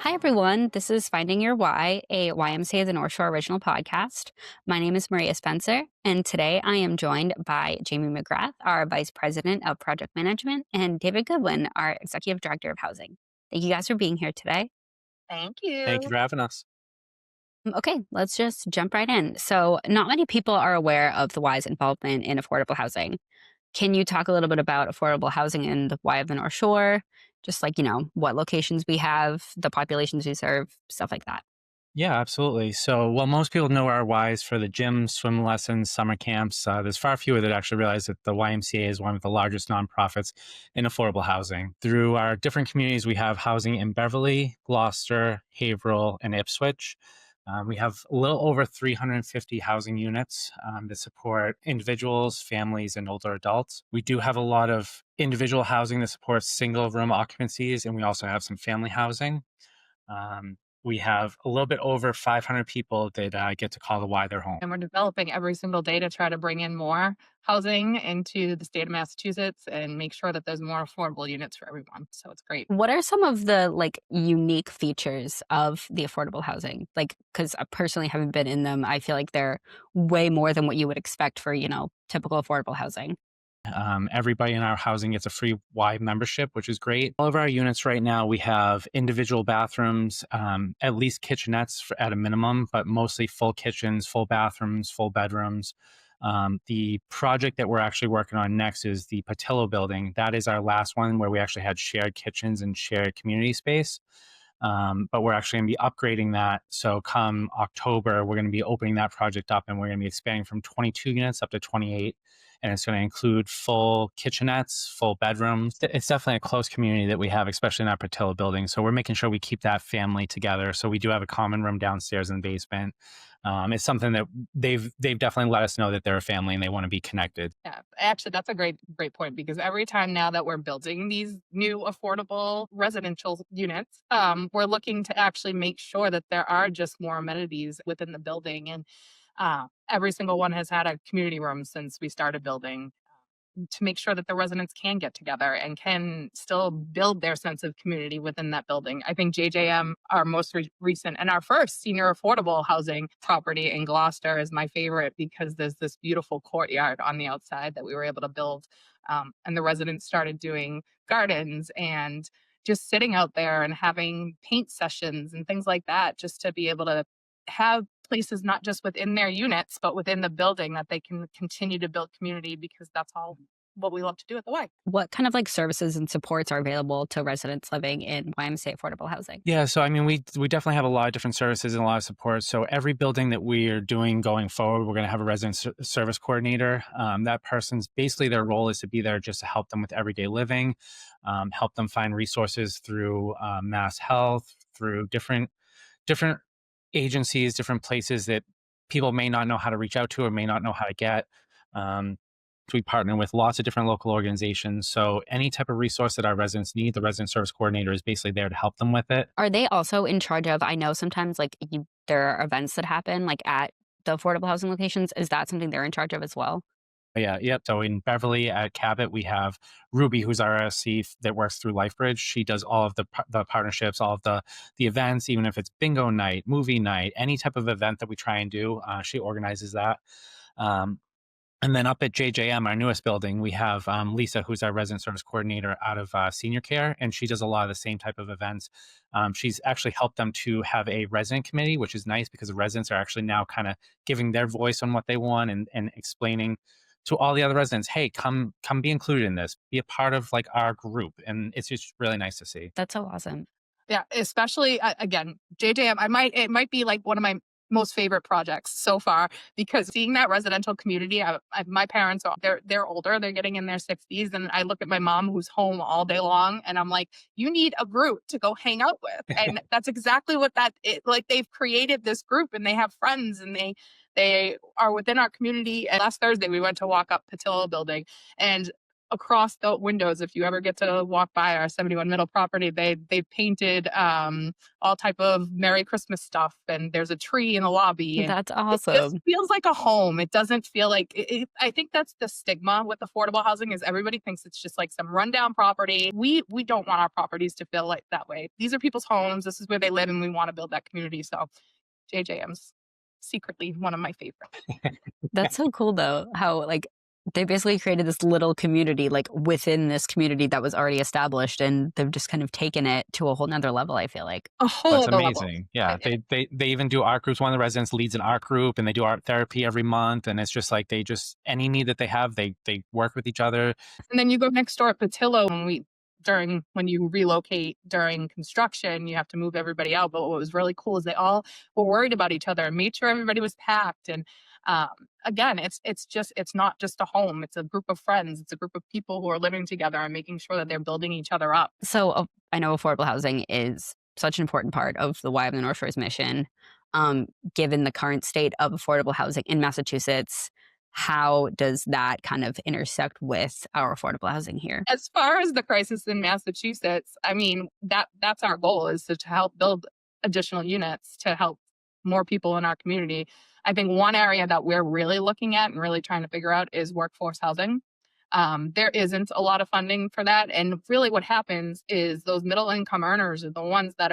Hi, everyone. This is Finding Your Why, a YMCA the North Shore original podcast. My name is Maria Spencer, and today I am joined by Jamie McGrath, our Vice President of Project Management, and David Goodwin, our Executive Director of Housing. Thank you guys for being here today. Thank Thank you you. for having us. Okay, let's just jump right in. So, not many people are aware of the Y's involvement in affordable housing. Can you talk a little bit about affordable housing in the Y of the North Shore? Just like, what locations we have, the populations we serve, stuff like that. Yeah, absolutely. So, well, most people know our Ys for the gyms, swim lessons, summer camps. There's far fewer that actually realize that the YMCA is one of the largest nonprofits in affordable housing. Through our different communities, we have housing in Beverly, Gloucester, Haverhill, and Ipswich. We have a little over 350 housing units that support individuals, families, and older adults. We do have a lot of individual housing that supports single room occupancies, and we also have some family housing. Um, we have a little bit over 500 people that get to call the Y their home. And we're developing every single day to try to bring in more housing into the state of Massachusetts and make sure that there's more affordable units for everyone. So it's great. What are some of the unique features of the affordable housing? Because I personally haven't been in them. I feel like they're way more than what you would expect for, typical affordable housing. Everybody in our housing gets a free Y membership, which is great. All of our units right now, we have individual bathrooms, at least kitchenettes at a minimum, but mostly full kitchens, full bathrooms, full bedrooms. The project that we're actually working on next is the Patillo building. That is our last one where we actually had shared kitchens and shared community space. But we're actually going to be upgrading that. So come October, we're going to be opening that project up and we're going to be expanding from 22 units up to 28. And it's going to include full kitchenettes, full bedrooms. It's definitely a close community that we have, especially in our Patillo building. So we're making sure we keep that family together. So we do have a common room downstairs in the basement. It's something that they've definitely let us know that they're a family and they want to be connected. Yeah, actually, that's a great point because every time now that we're building these new affordable residential units, we're looking to actually make sure that there are just more amenities within the building. And every single one has had a community room since we started building to make sure that the residents can get together and can still build their sense of community within that building. I think JJM, our most recent and our first senior affordable housing property in Gloucester, is my favorite because there's this beautiful courtyard on the outside that we were able to build. And the residents started doing gardens and just sitting out there and having paint sessions and things like that, just to be able to have places not just within their units, but within the building that they can continue to build community because that's all what we love to do at the Y. What kind of services and supports are available to residents living in YMCA affordable housing? Yeah, so I mean, we definitely have a lot of different services and a lot of support. So every building that we are doing going forward, we're going to have a resident service coordinator. That person's basically their role is to be there just to help them with everyday living, help them find resources through Mass Health, through different agencies, different places that people may not know how to reach out to or may not know how to get. Um, we partner with lots of different local organizations. So any type of resource that our residents need, the resident service coordinator is basically there to help them with it. Are they also in charge of, I know sometimes there are events that happen at the affordable housing locations. Is that something they're in charge of as well? Yeah, yep. So in Beverly at Cabot, we have Ruby, who's our SC that works through LifeBridge. She does all of the partnerships, all of the events, even if it's bingo night, movie night, any type of event that we try and do. She organizes that. Um, And then up at JJM, our newest building, we have Lisa, who's our resident service coordinator out of senior care, and she does a lot of the same type of events. She's actually helped them to have a resident committee, which is nice because the residents are actually now kind of giving their voice on what they want and explaining to all the other residents, hey, come be included in this, be a part of our group, and it's just really nice to see. That's so awesome. Yeah, especially again, JJM. It might be like one of my most favorite projects so far because seeing that residential community. My parents are they're older, they're getting in their 60s, and I look at my mom who's home all day long, and I'm like, you need a group to go hang out with, and that's exactly what they've created this group, and they have friends, and they are within our community. And last Thursday we went to walk up Patillo building, and across the windows, if you ever get to walk by our 71 Middle property, they painted all type of Merry Christmas stuff, and there's a tree in the lobby, and That's it just awesome. feels like a home. It doesn't feel like I think that's the stigma with affordable housing is everybody thinks it's just like some rundown property. We don't want our properties to feel like that way. These are people's homes. This is where they live, and we want to build that community. So JJM's secretly one of my favorites. That's so cool though, how like they basically created this little community like within this community that was already established and they've just kind of taken it to a whole nother level, I feel like. A That's whole other level. amazing. Yeah, they even do art groups. One of the residents leads an art group, and they do art therapy every month. And it's just like they just any need that they have, they work with each other. And then you go next door at Patillo when you relocate during construction, you have to move everybody out. But what was really cool is they all were worried about each other and made sure everybody was packed. And um, again, it's not just a home; it's a group of friends. It's a group of people who are living together and making sure that they're building each other up. So I know affordable housing is such an important part of the Y of the North Shore's mission. Given the current state of affordable housing in Massachusetts, how does that kind of intersect with our affordable housing here? As far as the crisis in Massachusetts, I mean, that's our goal is to help build additional units to help more people in our community. I think one area that we're really looking at and really trying to figure out is workforce housing. There isn't a lot of funding for that, and really, what happens is those middle income earners are the ones that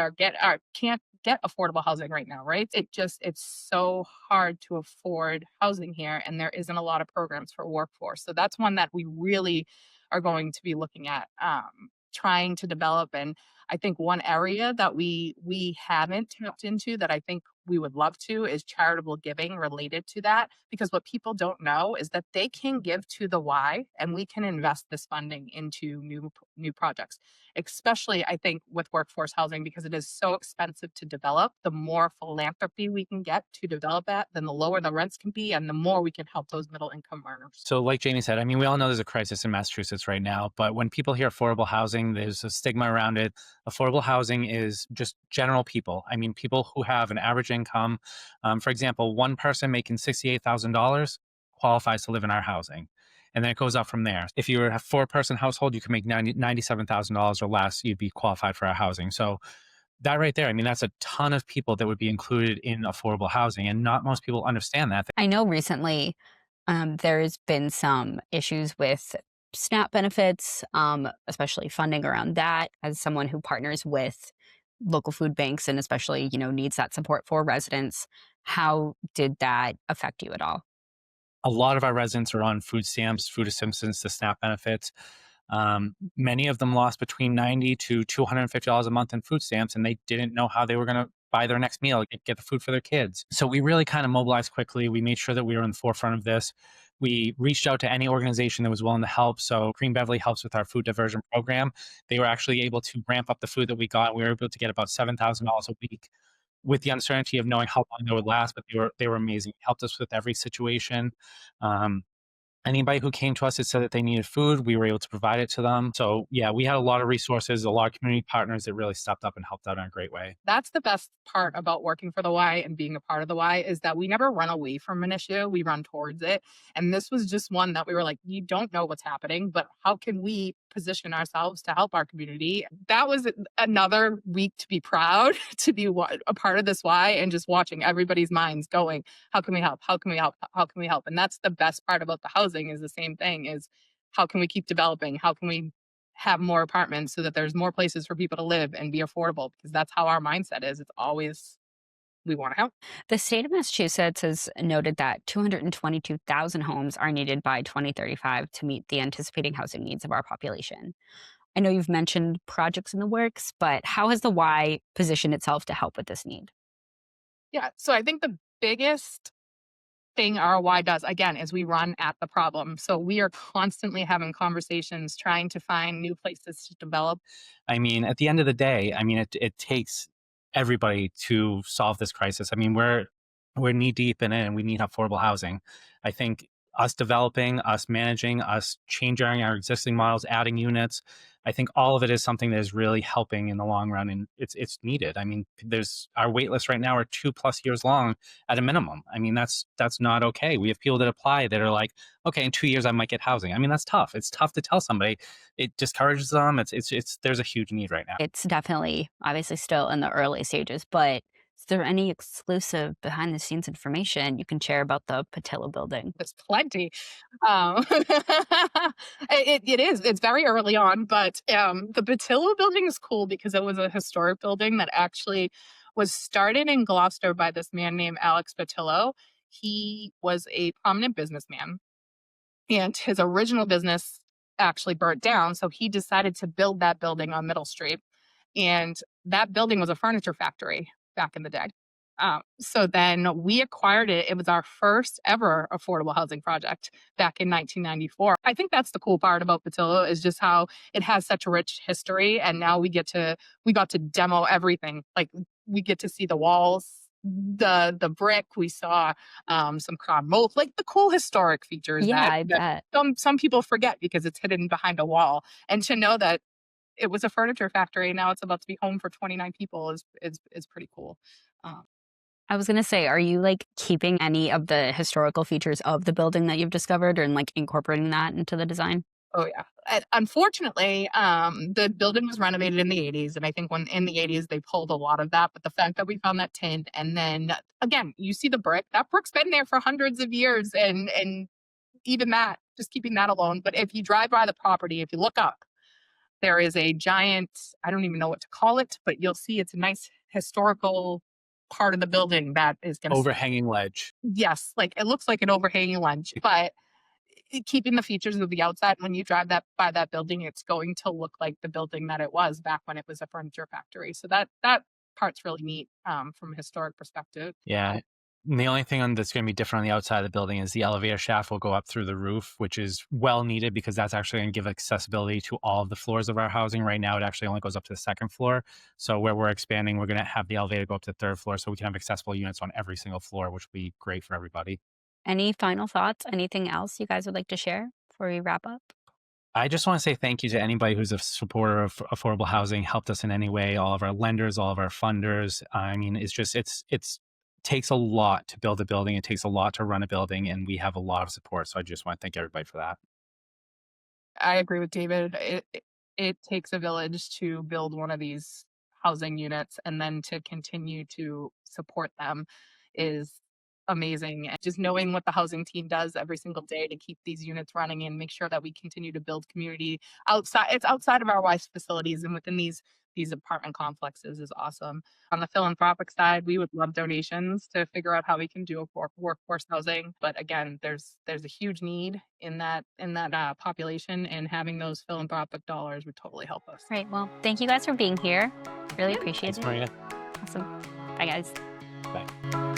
can't get affordable housing right now, right? It's so hard to afford housing here, and there isn't a lot of programs for workforce. So that's one that we really are going to be looking at, trying to develop. And I think one area that we haven't tapped into that I think we would love to is charitable giving related to that, because what people don't know is that they can give to the Y and we can invest this funding into new projects, especially I think with workforce housing, because it is so expensive to develop. The more philanthropy we can get to develop that, then the lower the rents can be and the more we can help those middle income earners. So, like Jamie said, I mean, we all know there's a crisis in Massachusetts right now, but when people hear affordable housing, there's a stigma around it. Affordable housing is just general people. I mean, people who have an average income. For example, one person making $68,000 qualifies to live in our housing. And then it goes up from there. If you're a four-person household, you can make $97,000 or less, you'd be qualified for our housing. So that right there, I mean, that's a ton of people that would be included in affordable housing. And not most people understand that. I know recently there's been some issues with SNAP benefits, especially funding around that. As someone who partners with local food banks and especially, needs that support for residents, how did that affect you at all? A lot of our residents are on food stamps, food assistance, the SNAP benefits. Many of them lost between $90 to $250 a month in food stamps, and they didn't know how they were going to buy their next meal, get the food for their kids. So we really kind of mobilized quickly. We made sure that we were in the forefront of this. We reached out to any organization that was willing to help. So Green Beverly helps with our food diversion program. They were actually able to ramp up the food that we got. We were able to get about $7,000 a week with the uncertainty of knowing how long they would last, but they were amazing. Helped us with every situation. Um, Anybody who came to us that said that they needed food, we were able to provide it to them. So yeah, we had a lot of resources, a lot of community partners that really stepped up and helped out in a great way. That's the best part about working for the Y and being a part of the Y is that we never run away from an issue. We run towards it. And this was just one that we were like, you don't know what's happening, but how can we position ourselves to help our community? That was another week to be proud to be a part of this Y and just watching everybody's minds going, how can we help? How can we help? How can we help? And that's the best part about the housing is the same thing is how can we keep developing? How can we have more apartments so that there's more places for people to live and be affordable? Because that's how our mindset is. It's always we want to help. The state of Massachusetts has noted that 222,000 homes are needed by 2035 to meet the anticipating housing needs of our population. I know you've mentioned projects in the works, but how has the Y positioned itself to help with this need? Yeah. So I think the biggest thing our Y does again is we run at the problem. So we are constantly having conversations, trying to find new places to develop. I mean, at the end of the day, I mean, it takes everybody to solve this crisis. I mean, we're knee deep in it, and we need affordable housing. I think us developing, us managing, us changing our existing models, adding units. I think all of it is something that is really helping in the long run, and it's needed. I mean, there's our wait lists right now are 2+ years long at a minimum. I mean, that's not okay. We have people that apply that are like, okay, in 2 years I might get housing. I mean, that's tough. It's tough to tell somebody. It discourages them. It's there's a huge need right now. It's definitely obviously still in the early stages, but is there any exclusive behind the scenes information you can share about the Patillo building? There's plenty. It is. It's very early on, but the Patillo building is cool because it was a historic building that actually was started in Gloucester by this man named Alex Patillo. He was a prominent businessman, and his original business actually burnt down. So he decided to build that building on Middle Street. And that building was a furniture factory back in the day. So then we acquired it. It was our first ever affordable housing project back in 1994. I think that's the cool part about Patillo is just how it has such a rich history. And now we got to demo everything. Like we get to see the walls, the brick. We saw some crown mold, like the cool historic features Yeah, that, I that bet. some people forget because it's hidden behind a wall. And to know that it was a furniture factory. Now it's about to be home for 29 people is pretty cool. Um, I was gonna say, are you like keeping any of the historical features of the building that you've discovered and like incorporating that into the design? oh yeah. Unfortunately, the building was renovated in the 80s, and I think when in the 80s they pulled a lot of that. But the fact that we found that tin, and then again, you see the brick. That brick's been there for hundreds of years, and even that, just keeping that alone. But if you drive by the property, if you look up, there is a giant, I don't even know what to call it, but you'll see it's a nice historical part of the building that is going to, Overhanging ledge. yes, like it looks like an overhanging ledge, but keeping the features of the outside, when you drive that by that building, it's going to look like the building that it was back when it was a furniture factory. So that part's really neat from a historic perspective. Yeah. And the only thing that's going to be different on the outside of the building is the elevator shaft will go up through the roof, which is well needed because that's actually going to give accessibility to all of the floors of our housing. Right now, it actually only goes up to the second floor. So where we're expanding, we're going to have the elevator go up to the third floor so we can have accessible units on every single floor, which will be great for everybody. Any final thoughts? Anything else you guys would like to share before we wrap up? I just want to say thank you to anybody who's a supporter of affordable housing, helped us in any way, all of our lenders, all of our funders. I mean, it's takes a lot to build a building. It takes a lot to run a building, and we have a lot of support. So I just want to thank everybody for that. I agree with David. It takes a village to build one of these housing units, and then to continue to support them is amazing. And just knowing what the housing team does every single day to keep these units running and make sure that we continue to build community outside. It's outside of our WISE facilities and within these apartment complexes is awesome. On the philanthropic side, we would love donations to figure out how we can do a workforce housing. But again, there's a huge need in that population, and having those philanthropic dollars would totally help us. Great. Well, thank you guys for being here. Really Yeah. appreciate Thanks, it. Maria. Awesome. Bye, guys. Bye.